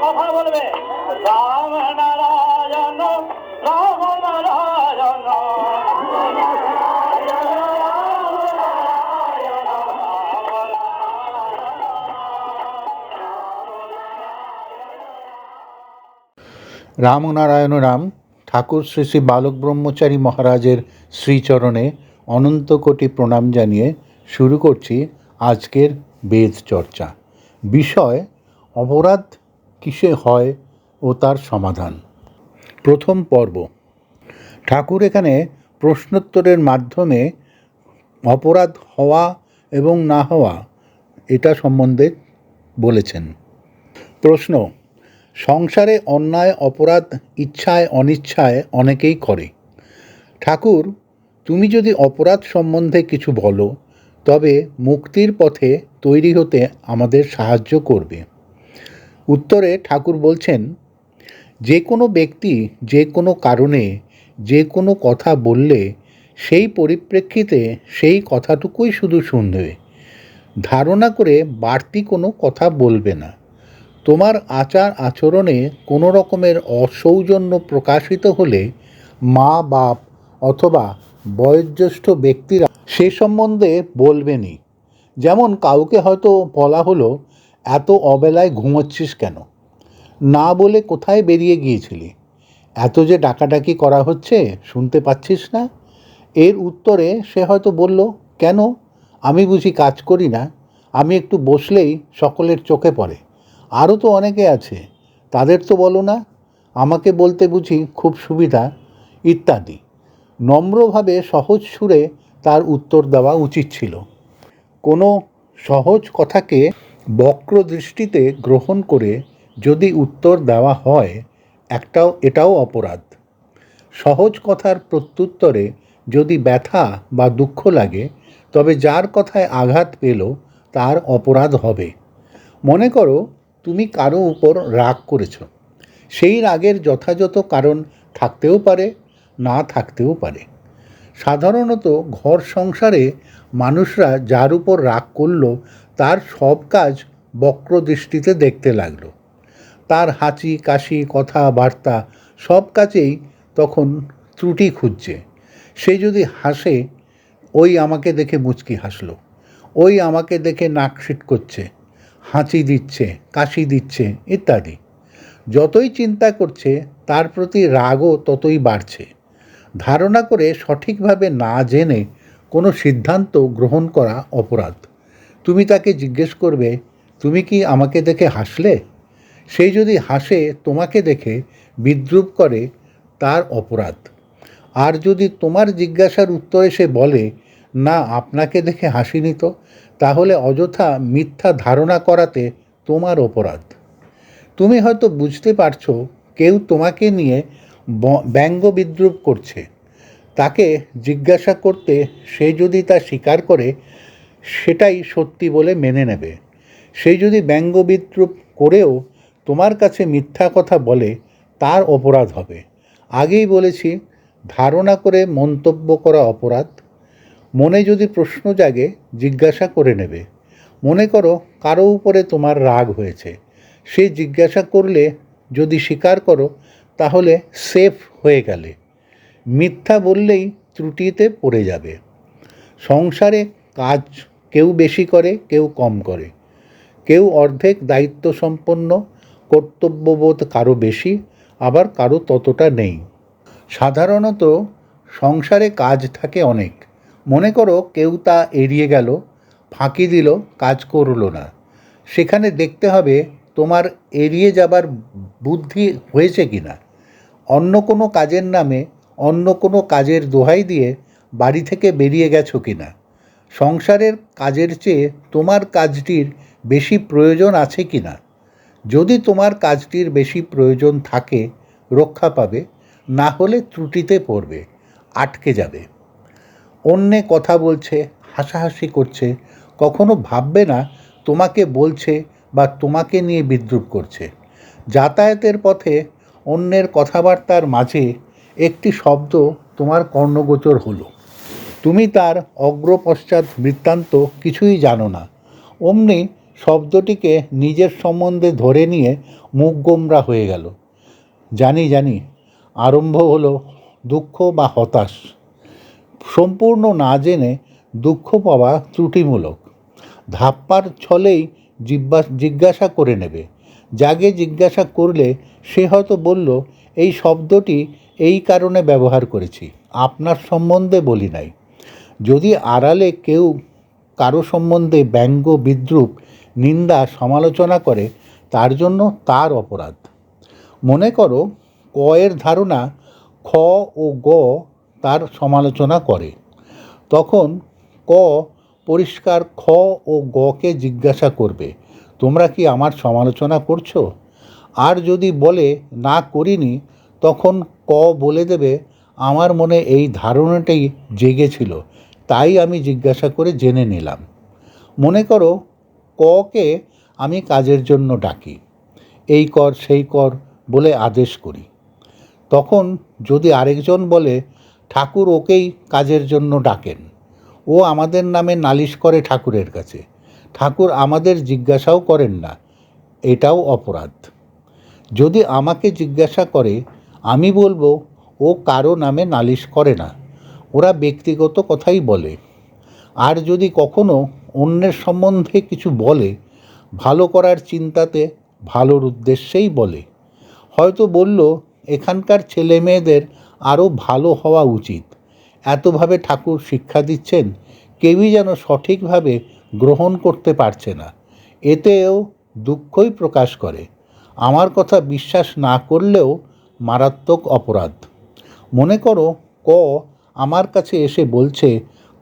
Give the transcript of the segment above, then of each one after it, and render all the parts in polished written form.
কথা বলবে রাম নারায়ণ রাম নারায়ণ। রামনারায়ণ রাম ঠাকুর শ্রী শ্রী বালক ব্রহ্মচারী মহারাজের শ্রীচরণে অনন্ত কোটি প্রণাম জানিয়ে শুরু করছি আজকের বেদ চর্চা। বিষয় অপরাধ কিসে হয় ও তার সমাধান। প্রথম পর্ব। ঠাকুর এখানে প্রশ্নোত্তরের মাধ্যমে অপরাধ হওয়া এবং না হওয়া এটা সম্বন্ধে বলেছেন। প্রশ্ন: সংসারে অন্যায় অপরাধ ইচ্ছায় অনিচ্ছায় অনেকেই করে। ঠাকুর, তুমি যদি অপরাধ সম্বন্ধে কিছু বলো তবে মুক্তির পথে তৈরি হতে আমাদের সাহায্য করবে। উত্তরে ঠাকুর বলছেন, যে কোনো ব্যক্তি যে কোনো কারণে যে কোনো কথা বললে সেই পরিপ্রেক্ষিতে সেই কথাটুকুই শুধু শুনবে, ধারণা করে বাড়তি কোনো কথা বলবে না। তোমার আচার আচরণে কোনো রকমের অসৌজন্য প্রকাশিত হলে মা বাপ অথবা বয়োজ্যেষ্ঠ ব্যক্তিরা সে সম্বন্ধে বলবেনই। যেমন কাউকে হয়তো বলা হলো, এত অবেলায় ঘুমোচ্ছিস কেন? না বলে কোথায় বেরিয়ে গিয়েছিলি? এত যে ডাকাডাকি করা হচ্ছে শুনতে পাচ্ছিস না? এর উত্তরে সে হয়তো বলল, কেন? আমি বুঝি কাজ করি না? আমি একটু বসলেই সকলের চোখে পড়ে। আরও তো অনেকে আছে, তাদের তো বলো না? আমাকে বলতে বুঝি খুব সুবিধা, ইত্যাদি। নম্রভাবে সহজ সুরে তার উত্তর দেওয়া উচিত ছিল। কোনো সহজ কথাকে বক্র দৃষ্টিতে গ্রহণ করে যদি উত্তর দেওয়া হয় এটাও অপরাধ। সহজ কথার প্রত্যুত্তরে যদি ব্যথা বা দুঃখ লাগে তবে যার কথায় আঘাত পেল তার অপরাধ হবে। মনে করো তুমি কারো উপর রাগ করেছ। সেই রাগের যথাযথ কারণ থাকতেও পারে, না থাকতেও পারে। সাধারণত ঘর সংসারে মানুষরা যার উপর রাগ করল তার সব কাজ বক্র দৃষ্টিতে দেখতে লাগলো। তার হাঁচি কাশি কথাবার্তা সব কাজেই তখন ত্রুটি খুঁজছে। সে যদি হাসে, ওই আমাকে দেখে মুচকি হাসলো, ওই আমাকে দেখে নাক সিট করছে, হাঁচি দিচ্ছে, কাশি দিচ্ছে ইত্যাদি। যতই চিন্তা করছে তার প্রতি রাগও ততই বাড়ছে। ধারণা করে সঠিকভাবে না জেনে কোনো সিদ্ধান্ত গ্রহণ করা অপরাধ। তুমি তাকে জিজ্ঞেস করবে, তুমি কি আমাকে দেখে হাসলে? সেই যদি হাসে তোমাকে দেখে বিদ্রূপ করে, তার অপরাধ। আর যদি তোমার জিজ্ঞাসার উত্তরে সে বলে, না আপনাকে দেখে হাসিনি তো, তাহলে অযথা মিথ্যা ধারণা করাতে তোমার অপরাধ। তুমি হয়তো বুঝতে পারছো কেউ তোমাকে নিয়ে ব্যঙ্গ বিদ্রূপ করছে। তাকে জিজ্ঞাসা করতে সে যদি তা স্বীকার করে সেটাই সত্যি বলে মেনে নেবে। সে যদি ব্যঙ্গ বিদ্রূপ করেও তোমার কাছে মিথ্যা কথা বলে তার অপরাধ হবে। আগেই বলেছি, ধারণা করে মন্তব্য করা অপরাধ। মনে যদি প্রশ্ন জাগে জিজ্ঞাসা করে নেবে। মনে করো কারো উপরে তোমার রাগ হয়েছে, সে জিজ্ঞাসা করলে যদি স্বীকার করো তাহলে সেফ হয়ে গেলে। মিথ্যা বললেই ত্রুটিতে পড়ে যাবে। সংসারে কাজ কেউ বেশি করে, কেউ কম করে। কেউ অর্ধেক দায়িত্ব সম্পন্ন, কর্তব্যবোধ কারো বেশি, আবার কারো ততটা নেই। সাধারণত সংসারে কাজ থাকে অনেক। মনে করো কেউ তা এড়িয়ে গেল, ফাঁকি দিল, কাজ করলো না। সেখানে দেখতে হবে তোমার এড়িয়ে যাবার বুদ্ধি হয়েছে কি না। অন্য কোনো কাজের নামে অন্য কোনো কাজের দোহাই দিয়ে বাড়ি থেকে বেরিয়ে গেছো কি না। সংসারের কাজের চেয়ে তোমার কাজটির বেশি প্রয়োজন আছে কি না। যদি তোমার কাজটির বেশি প্রয়োজন থাকে রক্ষা পাবে, না হলে ত্রুটিতে পড়বে, আটকে যাবে। অন্যে কথা বলছে, হাসাহাসি করছে, কখনো ভাববে না তোমাকে বলছে বা তোমাকে নিয়ে বিদ্রূপ করছে। যাতায়াতের পথে অন্যের কথাবার্তার মাঝে একটি শব্দ তোমার কর্ণগোচর হলো। তুমি তার অগ্রপশ্চাৎ বৃত্তান্ত কিছুই জানো না। অমনি শব্দটিকে নিজের সম্বন্ধে ধরে নিয়ে মুখ গোমরা হয়ে গেল। জানি জানি, আরম্ভ হলো দুঃখ বা হতাশ। সম্পূর্ণ না জেনে দুঃখ পাওয়া ত্রুটিমূলক। ধাপ্পার ছলেই জিজ্ঞাসা করে নেবে। যাকে জিজ্ঞাসা করলে সে হয়তো বলল, এই শব্দটি এই কারণে ব্যবহার করেছি, আপনার সম্বন্ধে বলি নাই। যদি আড়ালে কেউ কারো সম্বন্ধে ব্যঙ্গ, বিদ্রূপ, নিন্দা, সমালোচনা করে, তার জন্য তার অপরাধ। মনে করো ক এর ধারণা খ ও গ তার সমালোচনা করে, তখন ক পরিষ্কার খ ও গকে জিজ্ঞাসা করবে, তোমরা কি আমার সমালোচনা করছো? আর যদি বলে না করিনি, তখন ক বলে দেবে, আমার মনে এই ধারণাটাই জেগেছিল, তাই আমি জিজ্ঞাসা করে জেনে নিলাম। মনে করো ককে আমি কাজের জন্য ডাকি, এই কর সেই কর বলে আদেশ করি। তখন যদি আরেকজন বলে, ঠাকুর ওকেই কাজের জন্য ডাকেন, ও আমাদের নামে নালিশ করে ঠাকুরের কাছে, ঠাকুর আমাদের জিজ্ঞাসাও করেন না, এটাও অপরাধ। যদি আমাকে জিজ্ঞাসা করে, আমি বলবো ও কারো নামে নালিশ করে না, ওরা ব্যক্তিগত কথাই বলে। আর যদি কখনো অন্যের সম্বন্ধে কিছু বলে, ভালো করার চিন্তাতে, ভালোর উদ্দেশ্যেই বলে। হয়তো বলল, এখানকার ছেলে মেয়েদের আরও ভালো হওয়া উচিত, এতভাবে ঠাকুর শিক্ষা দিচ্ছেন, কেউই যেন সঠিকভাবে গ্রহণ করতে পারছে না, এতেও দুঃখই প্রকাশ করে। আমার কথা বিশ্বাস না করলেও মারাত্মক অপরাধ। মনে করো ক আমার কাছে এসে বলছে,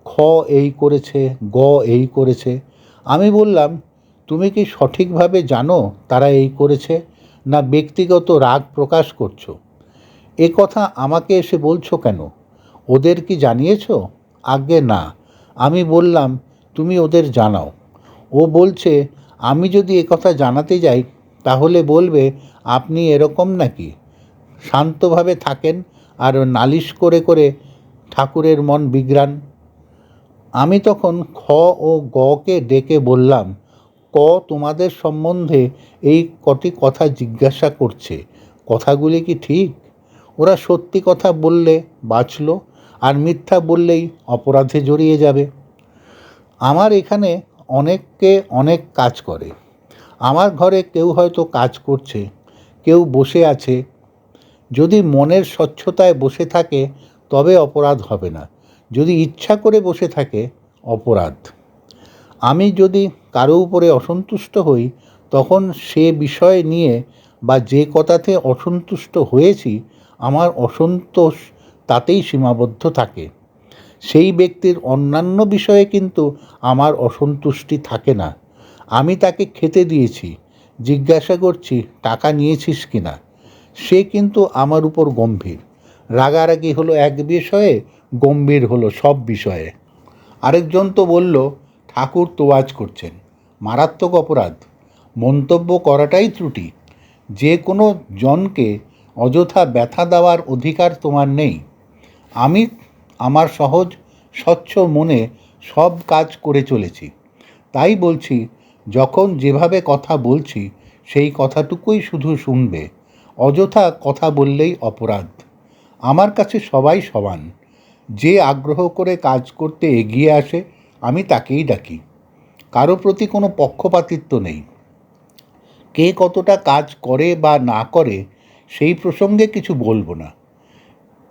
খ এই করেছে, গ এই করেছে। আমি বললাম, তুমি কি সঠিকভাবে জানো তারা এই করেছে, না ব্যক্তিগত রাগ প্রকাশ করছো? এ কথা আমাকে এসে বলছো কেন? ওদের কি জানিয়েছো? আজ্ঞে না। আমি বললাম, তুমি ওদের জানাও। ও বলছে, আমি যদি এ কথা জানাতে যাই, তাহলে বলবে আপনি এরকম নাকি, শান্তভাবে থাকেন আর নালিশ করে করে ঠাকুরের মন বিগড়ান। আমি তখন খ ও গকে ডেকে বললাম, ক তোমাদের সম্বন্ধে এই কটি কথা জিজ্ঞাসা করছে, কথাগুলি কি ঠিক? ওরা সত্যি কথা বললে বাঁচল, আর মিথ্যা বললেই অপরাধে জড়িয়ে যাবে। আমার এখানে অনেককে অনেক কাজ করে। আমার ঘরে কেউ হয়তো কাজ করছে, কেউ বসে আছে। যদি মনের স্বচ্ছতায় বসে থাকে তবে অপরাধ হবে না, যদি ইচ্ছা করে বসে থাকে অপরাধ। আমি যদি কারো উপরে অসন্তুষ্ট হই, তখন সে বিষয় নিয়ে বা যে কথাতে অসন্তুষ্ট হয়েছি, আমার অসন্তোষ তাতেই সীমাবদ্ধ থাকে। সেই ব্যক্তির অন্যান্য বিষয়ে কিন্তু আমার অসন্তুষ্টি থাকে না। আমি তাকে খেতে দিয়েছি, জিজ্ঞাসা করছি টাকা নিয়েছিস কিনা, সে কিন্তু আমার উপর গম্ভীর। রাগারাগি হলো এক বিষয়ে, গম্ভীর হলো সব বিষয়ে। আরেকজন তো বলল, ঠাকুর তোয়াজ করছেন, মারাত্মক অপরাধ। মন্তব্য করাটাই ত্রুটি। যে কোনো জনকে অযথা ব্যথা দেওয়ার অধিকার তোমার নেই। আমি আমার সহজ স্বচ্ছ মনে সব কাজ করে চলেছি, তাই বলছি, যখন যেভাবে কথা বলছি সেই কথাটুকুই শুধু শুনবে, অযথা কথা বললেই অপরাধ। আমার কাছে সবাই সমান। যে আগ্রহ করে কাজ করতে এগিয়ে আসে, আমি তাকেই ডাকি। কারো প্রতি কোনো পক্ষপাতিত্ব নেই। কে কতটা কাজ করে বা না করে সেই প্রসঙ্গে কিছু বলবো না।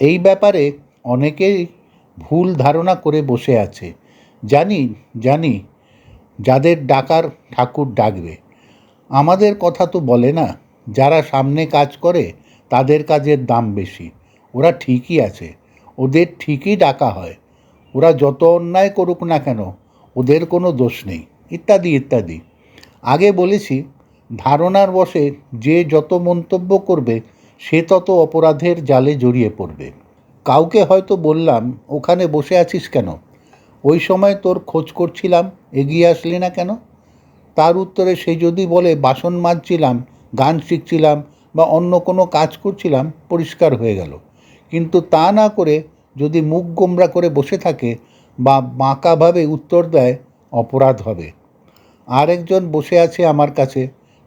এই ব্যাপারে অনেকেই ভুল ধারণা করে বসে আছে। জানি জানি যাদের ডাকার ঠাকুর ডাকবে। আমাদের কথা তো বলে না, যারা সামনে কাজ করে তাদের কাজের দাম বেশি। ওরা ঠিকই আছে, ওদের ঠিকই ডাকা হয়। ওরা যত অন্যায় করুক না কেন, ওদের কোনো দোষ নেই, ইত্যাদি ইত্যাদি। আগে বলেছি, ধারণার বশে যে যত মন্তব্য করবে সে তত অপরাধের জালে জড়িয়ে পড়বে। কাউকে হয়তো বললাম, ওখানে বসে আছিস কেন, ওই সময় তোর খোঁজ করছিলাম, এগিয়ে আসলি না কেন? তার উত্তরে সে যদি বলে, বাসন মাজছিলাম, গান শিখছিলাম বা অন্য কোনো কাজ করছিলাম, পরিষ্কার হয়ে গেল। কিন্তু তা না করে যদি মুখ গোমড়া করে বসে থাকে বা বাঁকাভাবে উত্তর দেয়, অপরাধ হবে। আরেকজন বসে আছে আমার কাছে,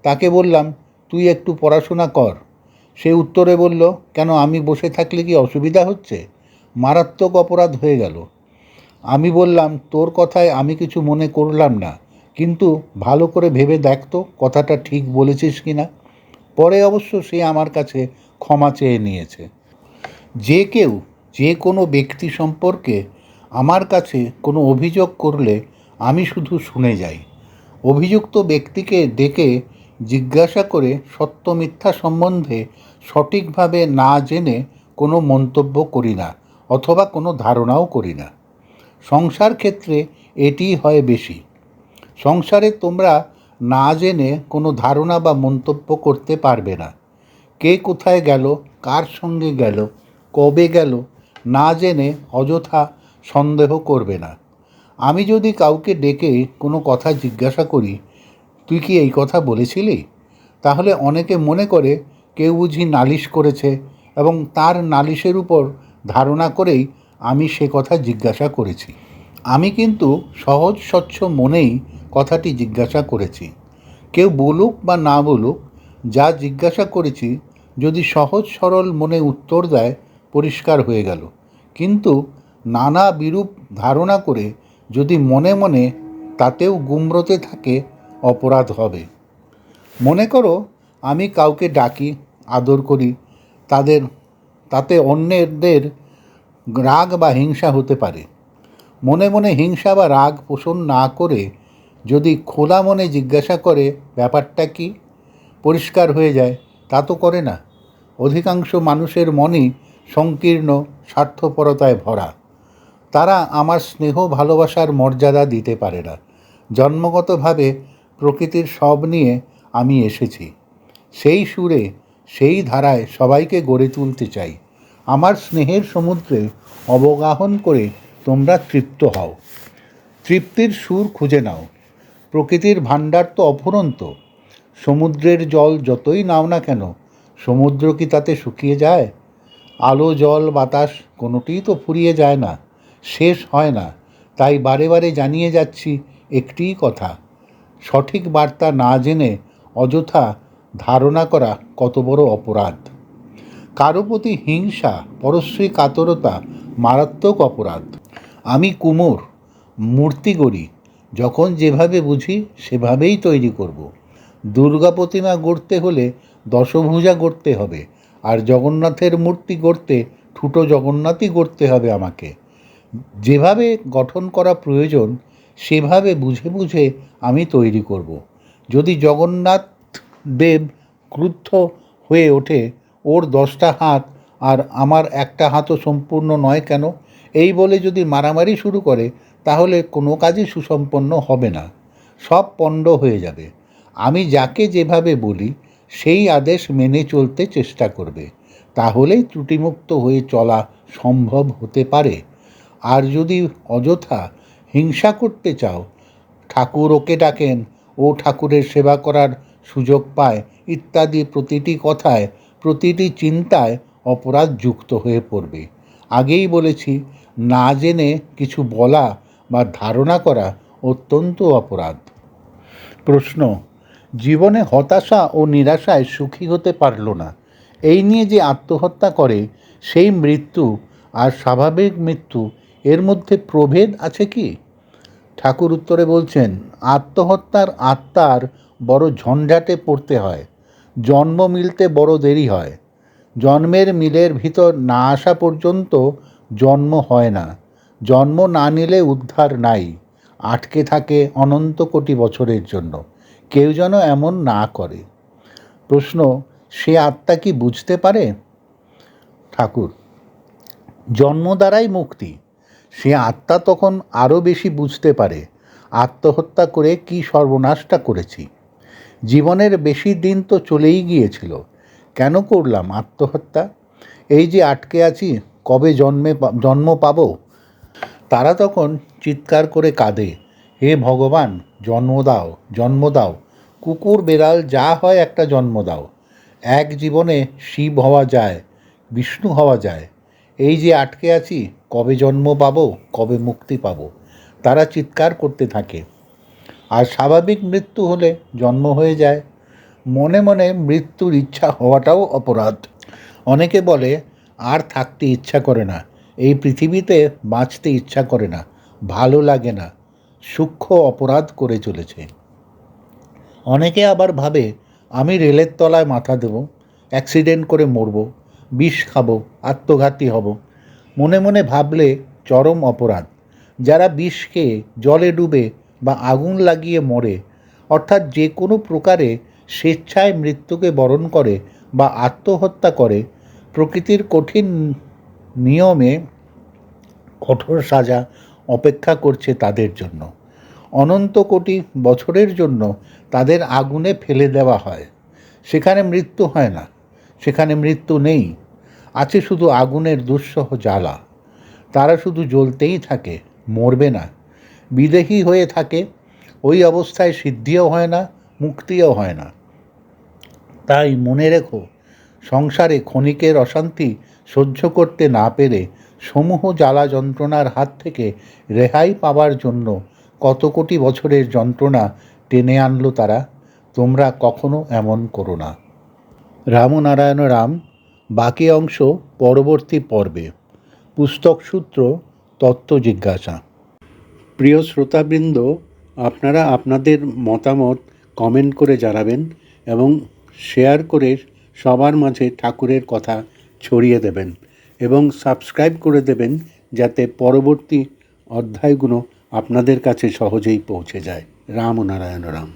তাকে বললাম, তুই একটু পড়াশোনা কর। সে উত্তরে বলল, কেন, আমি বসে থাকলে কি অসুবিধা হচ্ছে? মারাত্মক অপরাধ হয়ে গেল। আমি বললাম, তোর কথায় আমি কিছু মনে করলাম না, কিন্তু ভালো করে ভেবে দেখ তো কথাটা ঠিক বলেছিস কি না। পরে অবশ্য সে আমার কাছে ক্ষমা চেয়ে নিয়েছে। যে কেউ যে কোনো ব্যক্তি সম্পর্কে আমার কাছে কোনো অভিযোগ করলে আমি শুধু শুনে যাই। অভিযুক্ত ব্যক্তিকে ডেকে জিজ্ঞাসা করে সত্য মিথ্যা সম্বন্ধে সঠিকভাবে না জেনে কোনো মন্তব্য করি না, অথবা কোনো ধারণাও করি না। সংসার ক্ষেত্রে এটি হয় বেশি। সংসারে তোমরা না জেনে কোনো ধারণা বা মন্তব্য করতে পারবে না। কে কোথায় গেল, কার সঙ্গে গেল, কবে গেল, না জেনে অযথা সন্দেহ করবে না। আমি যদি কাউকে ডেকে কোনো কথা জিজ্ঞাসা করি, তুই কি এই কথা বলেছিলি, তাহলে অনেকে মনে করে কেউ বুঝি নালিশ করেছে, এবং তার নালিশের উপর ধারণা করেই আমি সে কথা জিজ্ঞাসা করেছি। আমি কিন্তু সহজ স্বচ্ছ মনেই কথাটি জিজ্ঞাসা করেছি। কেউ বলুক বা না বলুক, যা জিজ্ঞাসা করেছি যদি সহজ সরল মনে উত্তর দেয়, পরিষ্কার হয়ে গেল। কিন্তু নানা বিরূপ ধারণা করে যদি মনে মনে তাতেও গুমরোতে থাকে, অপরাধ হবে। মনে করো আমি কাউকে ডাকি, আদর করি, তাতে অন্যদের রাগ বা হিংসা হতে পারে। মনে মনে হিংসা বা রাগ পোষণ না করে যদি খোলা মনে জিজ্ঞাসা করে ব্যাপারটা কি, পরিষ্কার হয়ে যায়, তা তো করে না। অধিকাংশ মানুষের মনই সংকীর্ণ, স্বার্থপরতায় ভরা। তারা আমার স্নেহ ভালোবাসার মর্যাদা দিতে পারে না। জন্মগতভাবে প্রকৃতির সব নিয়ে আমি এসেছি। সেই সুরে, সেই ধারায় সবাইকে গড়ে তুলতে চাই। আমার স্নেহের সমুদ্রে অবগাহন করে তোমরা তৃপ্ত হও। তৃপ্তির সুর খুঁজে নাও। প্রকৃতির ভাণ্ডার তো অফুরন্ত। সমুদ্রের জল যতই নাও না কেন, সমুদ্র কি তাতে শুকিয়ে যায়? আলো, জল, বাতাস কোনোটিই তো ফুরিয়ে যায় না, শেষ হয় না। তাই বারে বারে জানিয়ে যাচ্ছি একটিই কথা, সঠিক বার্তা না জেনে অযথা ধারণা করা কত বড় অপরাধ। কারো প্রতি হিংসা, পরশ্রী কাতরতা মারাত্মক অপরাধ। আমি কুমোর, মূর্তি গড়ি, যখন যেভাবে বুঝি সেভাবেই তৈরি করব। দুর্গা প্রতিমা গড়তে হলে দশভুজা গড়তে হবে, আর জগন্নাথের মূর্তি গড়তে ঠুটো জগন্নাথই গড়তে হবে আমাকে। যেভাবে গঠন করা প্রয়োজন সেভাবে বুঝে বুঝে আমি তৈরি করব। যদি জগন্নাথ দেব ক্রুদ্ধ হয়ে ওঠে, ওর 10টা হাত আর আমার একটা হাতও সম্পূর্ণ নয় কেন, এই বলে যদি মারামারি শুরু করে, তাহলে কোনো কাজই সুসম্পন্ন হবে না, সব পণ্ড হয়ে যাবে। আমি যাকে যেভাবে বলি সেই আদেশ মেনে চলতে চেষ্টা করবে, তাহলেই ত্রুটিমুক্ত হয়ে চলা সম্ভব হতে পারে। আর যদি অযথা হিংসা করতে চাও, ঠাকুর ওকে ডাকেন, ও ঠাকুরের সেবা করার সুযোগ পায়, ইত্যাদি প্রতিটি কথায়, প্রতিটি চিন্তায় অপরাধ যুক্ত হয়ে পড়বে। আগেই বলেছি, না জেনে কিছু বলা বা ধারণা করা অত্যন্ত অপরাধ। প্রশ্ন, জীবনে হতাশা ও নিরাশায় সুখী হতে পারল না, এই নিয়ে যে আত্মহত্যা করে, সেই মৃত্যু আর স্বাভাবিক মৃত্যু, এর মধ্যে প্রভেদ আছে কি? ঠাকুর উত্তরে বলছেন, আত্মহত্যার আত্মার বড় ঝঞ্ঝাটে পড়তে হয়। জন্ম মিলতে বড় দেরি হয়। জন্মের মিলের ভিতর না আসা পর্যন্ত জন্ম হয় না। জন্ম না নিলে উদ্ধার নাই, আটকে থাকে অনন্ত কোটি বছরের জন্য। কেউ যেন এমন না করে। প্রশ্ন, সে আত্মা কি বুঝতে পারে? ঠাকুর, জন্ম দ্বারাই মুক্তি। সে আত্মা তখন আরও বেশি বুঝতে পারে আত্মহত্যা করে কি সর্বনাশটা করেছি। জীবনের বেশি দিন তো চলেই গিয়েছিল, কেন করলাম আত্মহত্যা? এই যে আটকে আছি, কবে জন্ম পাব? তারা তখন চিৎকার করে কাঁদে, হে ভগবান, জন্ম দাও, জন্ম দাও। কুকুর বেড়াল যা হয় একটা জন্ম দাও। এক জীবনে শিব হওয়া যায়, বিষ্ণু হওয়া যায়। এই যে আটকে আছি, কবে জন্ম পাবো, কবে মুক্তি পাবো, তারা চিৎকার করতে থাকে। আর স্বাভাবিক মৃত্যু হলে জন্ম হয়ে যায়। মনে মনে মৃত্যুর ইচ্ছা হওয়াটাও অপরাধ। অনেকে বলে আর থাকতে ইচ্ছা করে না, এই পৃথিবীতে বাঁচতে ইচ্ছা করে না, ভালো লাগে না, সূক্ষ্ম অপরাধ করে চলেছে। অনেকে আবার ভাবে আমি রেলের তলায় মাথা দেব, অ্যাক্সিডেন্ট করে মরব, বিষ খাবো, আত্মঘাতী হব। মনে মনে ভাবলে চরম অপরাধ। যারা বিষ খেয়ে, জলে ডুবে বা আগুন লাগিয়ে মরে, অর্থাৎ যে কোনো প্রকারে স্বেচ্ছায় মৃত্যুকে বরণ করে বা আত্মহত্যা করে, প্রকৃতির কঠিন নিয়মে কঠোর সাজা অপেক্ষা করছে তাদের জন্য। অনন্ত কোটি বছরের জন্য তাদের আগুনে ফেলে দেওয়া হয়। সেখানে মৃত্যু হয় না, সেখানে মৃত্যু নেই, আছে শুধু আগুনের দুঃসহ জ্বালা। তারা শুধু জ্বলতেই থাকে, মরবে না, বিদেহী হয়ে থাকে। ওই অবস্থায় সিদ্ধিও হয় না, মুক্তিও হয় না। তাই মনে রেখো, সংসারে ক্ষণিকের অশান্তি সহ্য করতে না পেরে সমূহ জ্বালা যন্ত্রণার হাত থেকে রেহাই পাবার জন্য কত কোটি বছরের যন্ত্রণা টেনে আনলো তারা। তোমরা কখনো এমন করো না। রামনারায়ণ রাম, বাকি অংশ পরবর্তী পর্বে। পুস্তক সূত্র তত্ত্ব জিজ্ঞাসা। প্রিয় শ্রোতাবৃন্দ, আপনারা আপনাদের মতামত কমেন্ট করে জানাবেন এবং শেয়ার করে সবার মাঝে ঠাকুরের কথা ছড়িয়ে দেবেন এবং সাবস্ক্রাইব করে দেবেন, যাতে পরবর্তী অধ্যায়গুলো আপনাদের কাছে সহজেই পৌঁছে যায়। রামনারায়ণ রাম।